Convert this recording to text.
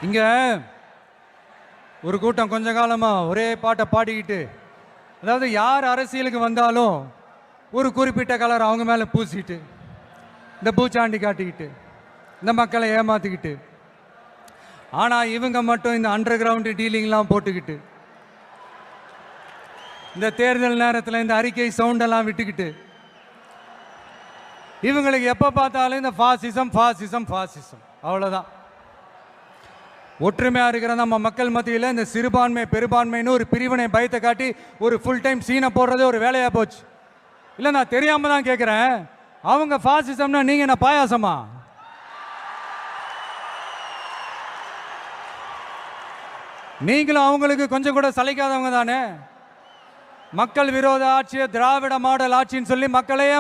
இங்க ஒரு கூட்டம் கொஞ்ச காலமா ஒரே பாட்டை பாடிக்கிட்டு, அதாவது யார் அரசியலுக்கு வந்தாலும் ஒரு குறிப்பிட்ட கலர் அவங்க மேல பூசிட்டு, இந்த பூச்சாண்டி காட்டிக்கிட்டு, இந்த மக்களை ஏமாத்திக்கிட்டு, ஆனா இவங்க மட்டும் இந்த அண்டர் கிரவுண்ட் டீலிங்லாம் போட்டுக்கிட்டு, இந்த தேர்தல் நேரத்தில் இந்த அறிக்கை சவுண்டெல்லாம் விட்டுக்கிட்டு, இவங்களுக்கு எப்ப பார்த்தாலும் இந்த ஃபாசிசம் ஃபாசிசம் ஃபாசிசம் அவ்வளவுதான். ஒற்றுமையா இருக்கிற நம்ம மக்கள் மத்தியில் இந்த சிறுபான்மை பெரும்பான்மைன்னு ஒரு பிரிவினை பயத்தை காட்டி ஒரு ஃபுல் டைம் சீனை போடுறதே ஒரு வேலையா போச்சு. இல்லை, நான் தெரியாம தான் கேட்குறேன். அவங்க ஃபாசிசம்னா நீங்க என்ன பாயாசமா? நீங்களும் அவங்களுக்கு கொஞ்சம் கூட சளைக்காதவங்க தானே. மக்கள் விரோத ஆட்சியை திராவிட மாடல் ஆட்சின்னு சொல்லி மக்களையே